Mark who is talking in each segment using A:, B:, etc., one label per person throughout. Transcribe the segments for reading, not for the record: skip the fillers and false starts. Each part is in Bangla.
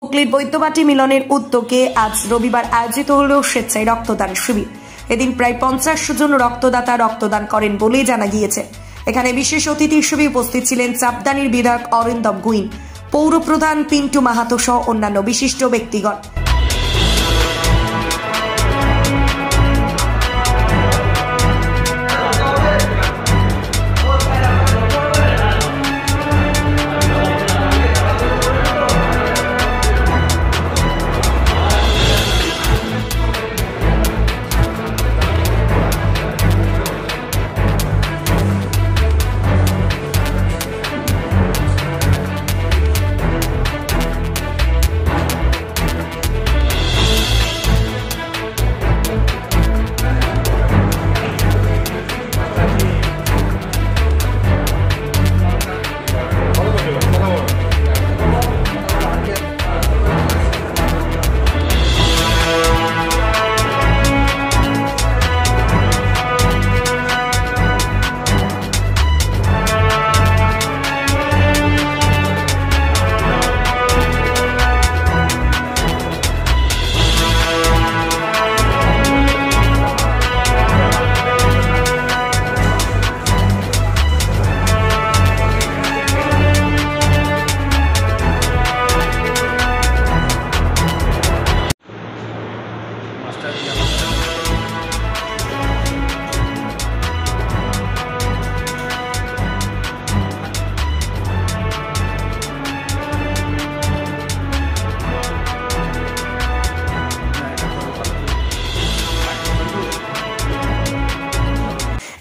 A: হুগলির বৈদ্যবাটি মিলনের উদ্যোগে আজ রবিবার আয়োজিত হল স্বেচ্ছায় রক্তদান শিবির। এদিন প্রায় 50 জন রক্তদাতা রক্তদান করেন বলে জানা গিয়েছে। এখানে বিশেষ অতিথি হিসেবে উপস্থিত ছিলেন চাপদানির বিধায়ক অরিন্দম গুইন, পৌরপ্রধান পিন্টু মাহাতো সহ অন্যান্য বিশিষ্ট ব্যক্তিগণ।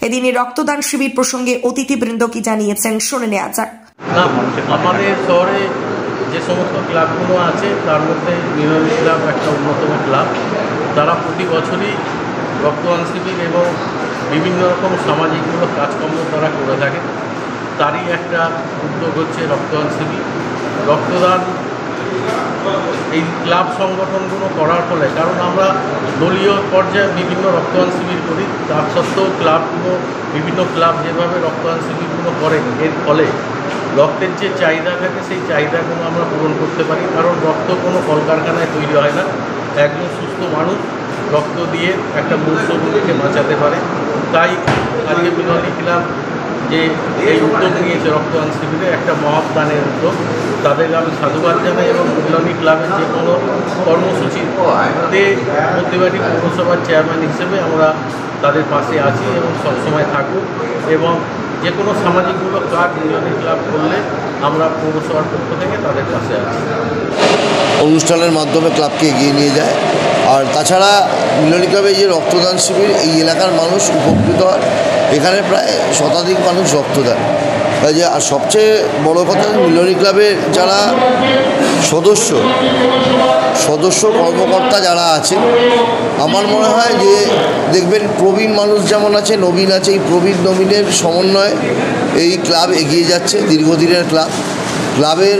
A: এদিনের রক্তদান শিবির প্রসঙ্গে অতিথিবৃন্দ কি জানিয়েছেন শুনে নেওয়া যাক।
B: আমাদের শহরে যে সমস্ত ক্লাবগুলো আছে তার মধ্যে মিলন ক্লাব একটা অন্যতম ক্লাব। তারা প্রতি বছরই রক্তদান শিবির এবং বিভিন্ন রকম সামাজিকমূলক কাজকর্ম তারা করে থাকে। তারই একটা উদ্যোগ হচ্ছে রক্তদান শিবির। রক্তদান এই ক্লাব সংগঠনগুলো করার ফলে, কারণ আমরা দলীয় পর্যায়ে বিভিন্ন রক্তদান শিবির করি, তার সত্ত্বেও ক্লাবগুলো বিভিন্ন ক্লাব যেভাবে রক্তদান শিবিরগুলো করে, এর ফলে রক্তের যে চাহিদা থাকে সেই চাহিদাগুলো আমরা পূরণ করতে পারি। কারণ রক্ত কোনো কলকারখানায় তৈরি হয় না। একজন সুস্থ মানুষ রক্ত দিয়ে একটা মনুষ্যকে বাঁচাতে পারে। তাই আজকে মিলনী ক্লাব যে এই উদ্যোগ নিয়েছে রক্তদান শিবিরে, একটা মহৎদানের উদ্যোগ, তাদেরকে আমি সাধুবাদ জানাই। এবং মিলনী ক্লাবের যে কোনো কর্মসূচিতে বৈদ্যবাটি পৌরসভার চেয়ারম্যান হিসেবে আমরা তাদের পাশে আছি এবং সবসময় থাকব। এবং যে কোনো সামাজিকমূলক কাজ মিলনী ক্লাব করলে আমরা পৌরসভার পক্ষ থেকে তাদের পাশে আছি।
C: অনুষ্ঠানের মাধ্যমে ক্লাবকে এগিয়ে নিয়ে যায়। আর তাছাড়া মিলনী ক্লাবে যে রক্তদান শিবির, এই এলাকার মানুষ উপকৃত হয়। এখানে প্রায় শতাধিক মানুষ রক্ত দেন। আর সবচেয়ে বড় কথা, মিলনী ক্লাবের যারা সদস্য কর্মকর্তা যারা আছে, আমার মনে হয় যে দেখবেন প্রবীণ মানুষ যেমন আছে, নবীন আছে, এই প্রবীণ নবীনের সমন্বয়ে এই ক্লাব এগিয়ে যাচ্ছে। দীর্ঘদিনের ক্লাবের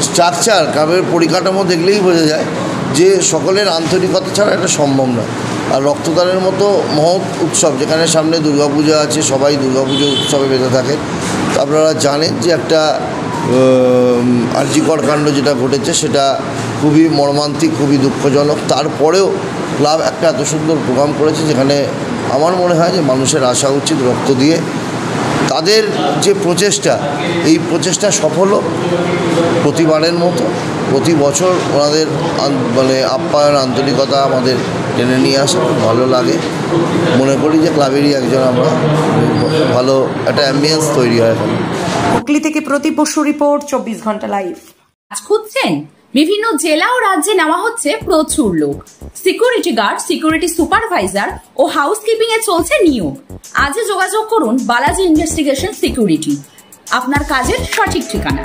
C: স্ট্রাকচার, ক্লাবের পরিকাঠামো দেখলেই বোঝা যায় যে সকলের আন্তরিকতা ছাড়া এটা সম্ভব নয়। আর রক্তদানের মতো মহৎ উৎসব, যেখানে সামনে দুর্গাপূজা আছে, সবাই দুর্গাপুজো উৎসবে বেঁধে থাকে। আপনারা জানেন যে একটা আরজিকর কাণ্ড যেটা ঘটেছে, সেটা খুবই মর্মান্তিক, খুবই দুঃখজনক। তারপরেও ক্লাব একটা এত সুন্দর প্রোগ্রাম করেছে, যেখানে আমার মনে হয় যে মানুষের আসা উচিত রক্ত দিয়ে। তাদের যে প্রচেষ্টা, এই প্রচেষ্টা সফল প্রতিবারের মতো প্রতি বছর ওনাদের আপ্যায়ন, আন্তরিকতা আমাদের টেনে নিয়ে আসে, খুব ভালো লাগে। মনে করি যে ক্লাবেরই একজন আমরা, ভালো একটা অ্যাম্বিয়েন্স তৈরি হয়।
A: হুগলি থেকে প্রতি বছর রিপোর্ট, 24 ঘন্টা লাইভ।
D: খুঁজছেন? বিভিন্ন জেলা ও রাজ্যে নেওয়া হচ্ছে প্রচুর লোক। সিকিউরিটি গার্ড, সিকিউরিটি সুপারভাইজার ও হাউসকিপিং এ চলছে নিয়োগ। আজই যোগাযোগ করুন বালাজি ইনভেস্টিগেশন সিকিউরিটি, আপনার কাজের সঠিক ঠিকানা।